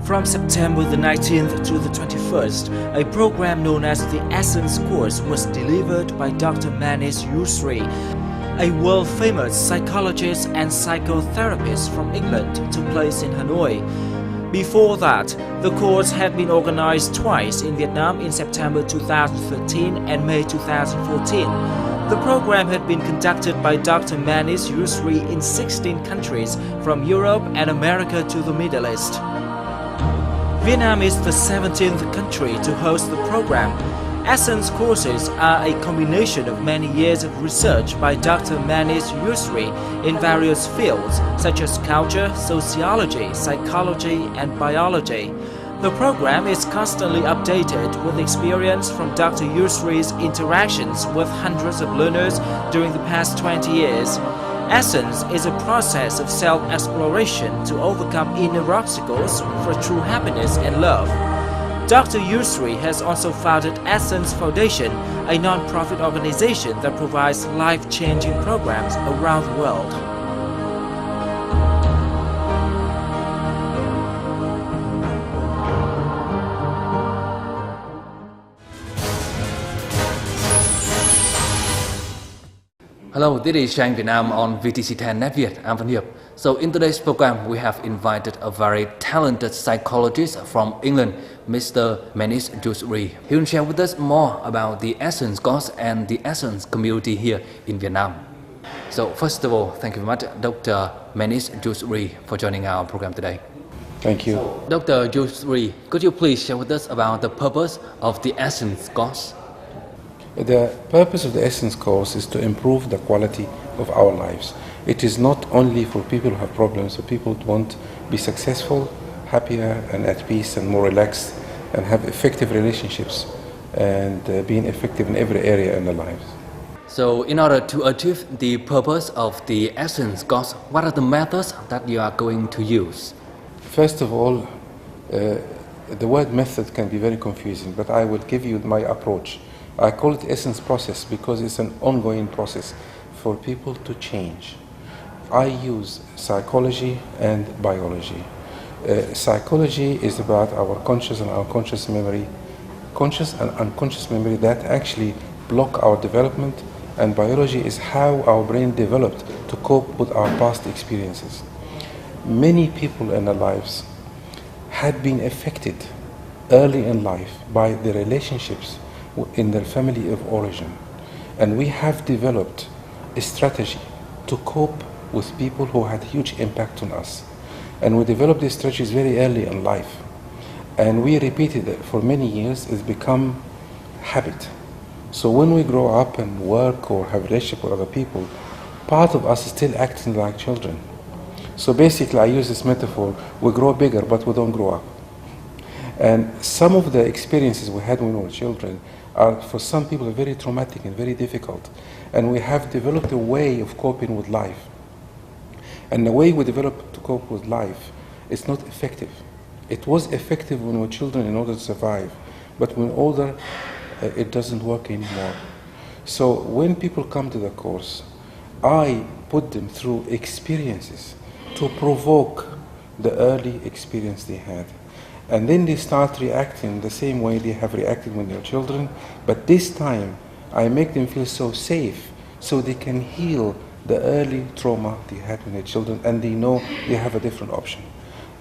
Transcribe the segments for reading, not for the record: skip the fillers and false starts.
From September the 19th to the 21st, a program known as the Essence Course was delivered by Dr. Manish Yusri, a world-famous psychologist and psychotherapist from England, took place in Hanoi. Before that, the course had been organized twice in Vietnam in September 2013 and May 2014. The program had been conducted by Dr. Manish Yusri in 16 countries, from Europe and America to the Middle East. Vietnam is the 17th country to host the program. Essence courses are a combination of many years of research by Dr. Manish Yusri in various fields such as culture, sociology, psychology, and biology. The program is constantly updated with experience from Dr. Yusri's interactions with hundreds of learners during the past 20 years. Essence is a process of self-exploration to overcome inner obstacles for true happiness and love. Dr. Yusri has also founded Essence Foundation, a non-profit organization that provides life-changing programs around the world. Hello, this is Shang Vietnam on VTC10 NetViet. I'm Van Hiệp. So in today's program, we have invited a very talented psychologist from England, Mr. Manish Yusri. He will share with us more about the Essence course and the Essence community here in Vietnam. So first of all, thank you very much, Dr. Manish Yusri, for joining our program today. Thank you. So, Dr. Yusri, could you please share with us about the purpose of the Essence course? The purpose of the Essence course is to improve the quality of our lives. It is not only for people who have problems, but people who want to be successful, happier and at peace and more relaxed and have effective relationships and being effective in every area in their lives. So in order to achieve the purpose of the Essence course, what are the methods that you are going to use? First of all, the word method can be very confusing, but I will give you my approach. I call it Essence process because it's an ongoing process for people to change. I use psychology and biology. Psychology is about our conscious and unconscious memory, conscious and unconscious memory that actually block our development, and biology is how our brain developed to cope with our past experiences. Many people in their lives had been affected early in life by the relationships in their family of origin, and we have developed a strategy to cope with people who had huge impact on us, and we developed these strategies very early in life, and we repeated it for many years. It's become habit. So when we grow up and work or have a relationship with other people, part of us is still acting like children. So basically I use this metaphor: we grow bigger but we don't grow up. And some of the experiences we had when we were children are, for some people, very traumatic and very difficult. And we have developed a way of coping with life. And the way we developed to cope with life is not effective. It was effective when we were children in order to survive, but when older, it doesn't work anymore. So when people come to the course, I put them through experiences to provoke the early experience they had. And then they start reacting the same way they have reacted when they were children, but this time I make them feel so safe so they can heal the early trauma they had when they were children, and they know they have a different option.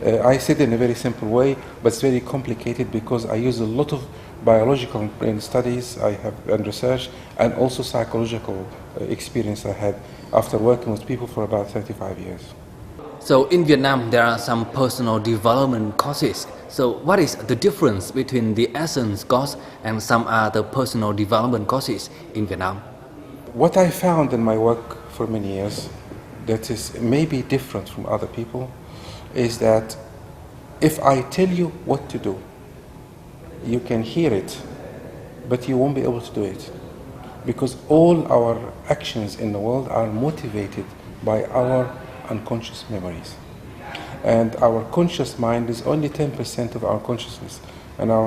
I said it in a very simple way, but it's very complicated because I use a lot of biological brain studies I have and research, and also psychological experience I had after working with people for about 35 years. So in Vietnam, there are some personal development courses. So what is the difference between the Essence course and some other personal development courses in Vietnam? What I found in my work for many years that is maybe different from other people is that if I tell you what to do, you can hear it, but you won't be able to do it. Because all our actions in the world are motivated by our unconscious memories. And our conscious mind is only 10% of our consciousness, and our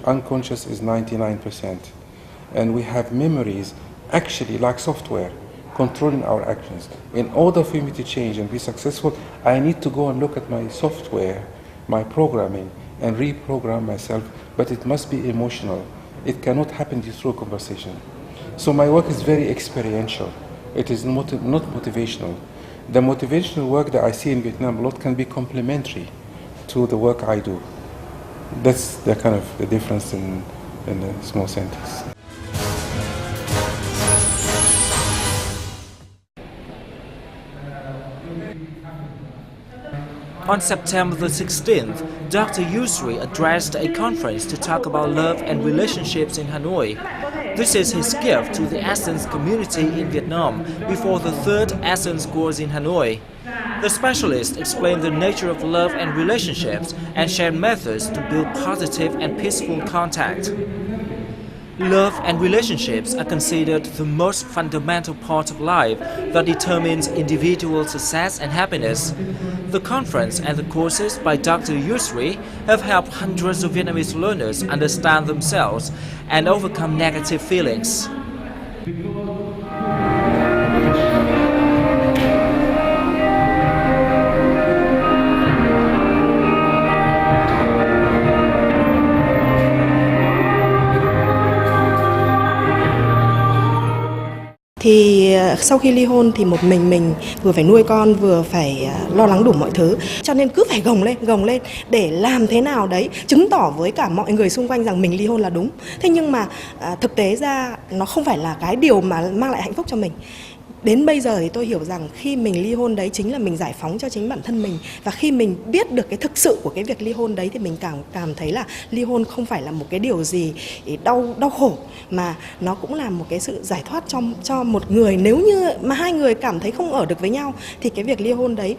unconscious is 99%. And we have memories actually like software controlling our actions. In order for me to change and be successful, I need to go and look at my software my programming and reprogram myself, but it must be emotional. It cannot happen through conversation. So my work is very experiential. It is not motivational. The motivational work that I see in Vietnam a lot can be complementary to the work I do. That's the kind of the difference in the small centers. On September the 16th, Dr. Yusri addressed a conference to talk about love and relationships in Hanoi. This is his gift to the Essence community in Vietnam before the third Essence course in Hanoi. The specialist explained the nature of love and relationships and shared methods to build positive and peaceful contact. Love and relationships are considered the most fundamental part of life that determines individual success and happiness. The conference and the courses by Dr. Yusri have helped hundreds of Vietnamese learners understand themselves and overcome negative feelings. Thì sau khi ly hôn thì một mình vừa phải nuôi con vừa phải lo lắng đủ mọi thứ, cho nên cứ phải gồng lên để làm thế nào đấy chứng tỏ với cả mọi người xung quanh rằng mình ly hôn là đúng. Thế nhưng mà thực tế ra nó không phải là cái điều mà mang lại hạnh phúc cho mình. Đến bây giờ thì tôi hiểu rằng khi mình ly hôn đấy chính là mình giải phóng cho chính bản thân mình, và khi mình biết được cái thực sự của cái việc ly hôn đấy thì mình cảm thấy là ly hôn không phải là một cái điều gì đau khổ, mà nó cũng là một cái sự giải thoát cho một người. Nếu như mà hai người cảm thấy không ở được với nhau thì cái việc ly hôn đấy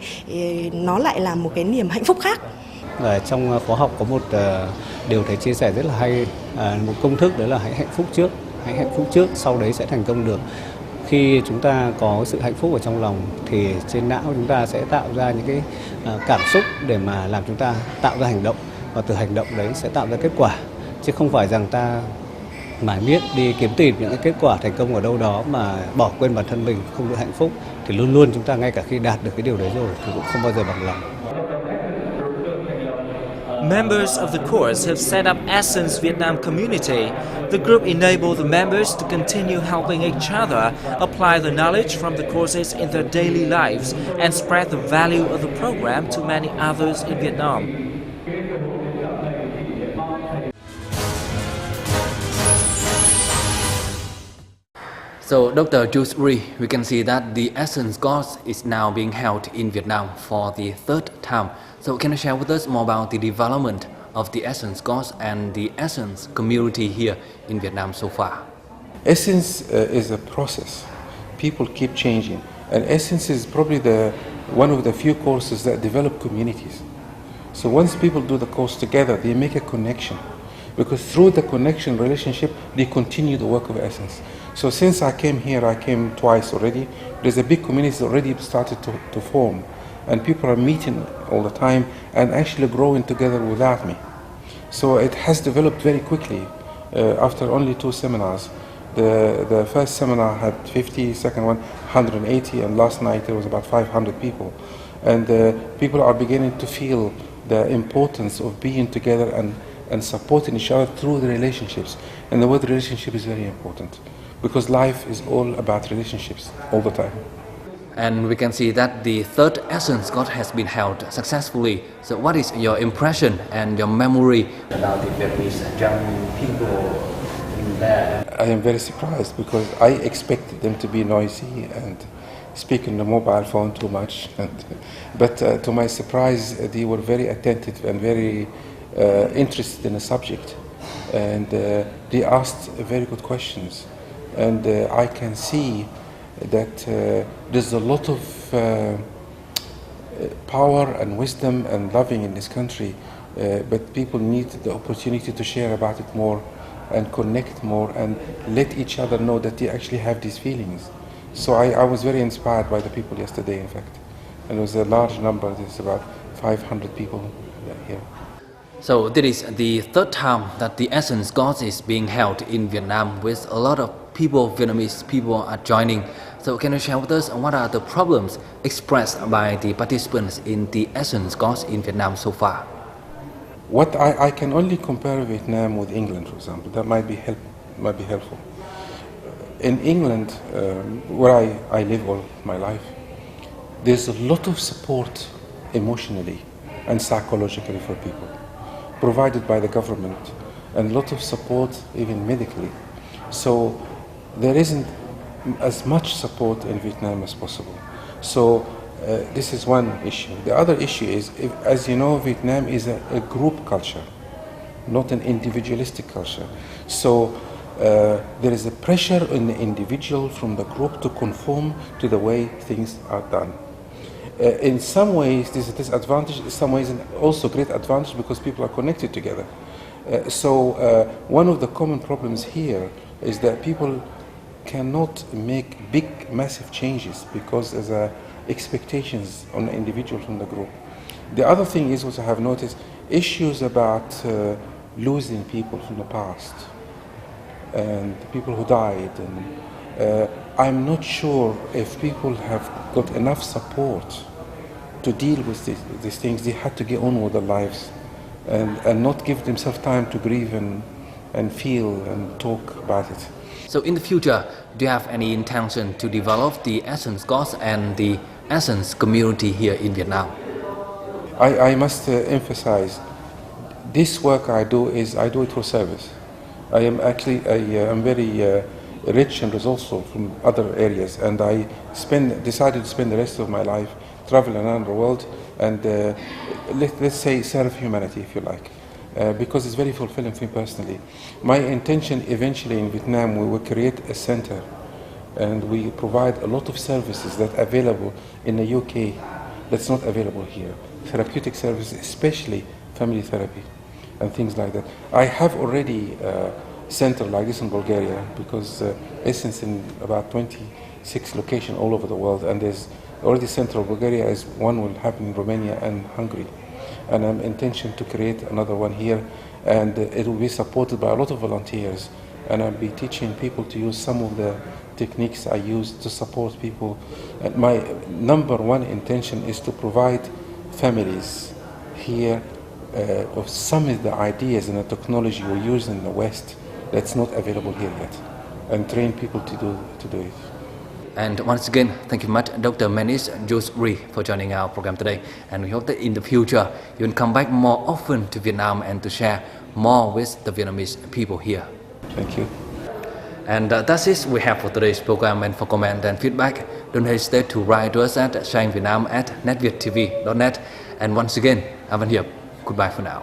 nó lại là một cái niềm hạnh phúc khác. Ở trong khóa học có một điều thầy chia sẻ rất là hay, một công thức đó là hãy hạnh phúc trước, sau đấy sẽ thành công được. Khi chúng ta có sự hạnh phúc ở trong lòng thì trên não chúng ta sẽ tạo ra những cái cảm xúc để mà làm chúng ta tạo ra hành động, và từ hành động đấy sẽ tạo ra kết quả, chứ không phải rằng ta mãi miết đi kiếm tìm những cái kết quả thành công ở đâu đó mà bỏ quên bản thân mình, không được hạnh phúc. Thì luôn luôn chúng ta ngay cả khi đạt được cái điều đấy rồi thì cũng không bao giờ bằng lòng. Members of the course have set up Essence Vietnam Community. The group enables the members to continue helping each other apply the knowledge from the courses in their daily lives and spread the value of the program to many others in Vietnam. So, Dr. Yusri, we can see that the Essence course is now being held in Vietnam for the third time. So, can you share with us more about the development of the Essence course and the Essence community here in Vietnam so far? Essence is a process. People keep changing, and Essence is probably one of the few courses that develop communities. So once people do the course together, they make a connection, because through the connection relationship, they continue the work of Essence. So since I came here, I came twice already. There's a big community already started to form, and people are meeting all the time and actually growing together without me. So it has developed very quickly after only 2 seminars. The first seminar had 50, second one 180, and last night there was about 500 people. And people are beginning to feel the importance of being together and supporting each other through the relationships. And the word relationship is very important, because life is all about relationships all the time. And we can see that the third Essence course has been held successfully. So what is your impression and your memory about the Vietnamese young people in there? I am very surprised, because I expected them to be noisy and speak on the mobile phone too much. But to my surprise, they were very attentive and very interested in the subject. And they asked very good questions. And I can see that there's a lot of power and wisdom and loving in this country, but people need the opportunity to share about it more and connect more and let each other know that they actually have these feelings. So I was very inspired by the people yesterday, in fact. And it was a large number, there's about 500 people here. So this is the third time that the Essence course is being held in Vietnam, with a lot of people, Vietnamese people are joining. So can you share with us what are the problems expressed by the participants in the Essence course in Vietnam so far? What I can only compare Vietnam with England, for example. That might be helpful. In England, where I live all my life, there's a lot of support emotionally and psychologically for people, provided by the government, and a lot of support even medically. So there isn't as much support in Vietnam as possible. So this is one issue. The other issue is, as you know, Vietnam is a group culture, not an individualistic culture. So there is a pressure on the individual from the group to conform to the way things are done. In some ways, this is a disadvantage. In some ways, also great advantage because people are connected together. So one of the common problems here is that people cannot make big, massive changes because there's expectations on the individual from the group. The other thing is, what I have noticed, issues about losing people from the past and people who died. And I'm not sure if people have got enough support to deal with these things. They had to get on with their lives and not give themselves time to grieve and feel and talk about it. So in the future, do you have any intention to develop the Essence course and the Essence community here in Vietnam? I must emphasize, this work I do it for service. I am actually I'm very rich and resourceful from other areas, and I decided to spend the rest of my life traveling around the world and let's say serve humanity, if you like, because it's very fulfilling for me personally. My intention eventually in Vietnam, we will create a center, and we provide a lot of services that are available in the UK that's not available here. Therapeutic services, especially family therapy and things like that. I have already center like this in Bulgaria, because Essence in about 26 locations all over the world, and there's already center of Bulgaria, as one will happen in Romania and Hungary. And I'm intention to create another one here, and it will be supported by a lot of volunteers, and I'll be teaching people to use some of the techniques I use to support people. And my number one intention is to provide families here of some of the ideas and the technology we use in the West that's not available here yet, and train people to do it. And once again, thank you much, Dr. Manish Jusri, for joining our program today. And we hope that in the future, you will come back more often to Vietnam and to share more with the Vietnamese people here. Thank you. And that's it we have for today's program. And for comment and feedback, don't hesitate to write to us at shangvietnam@netvietttv.net. And once again, I'm Văn Hiệp. Goodbye for now.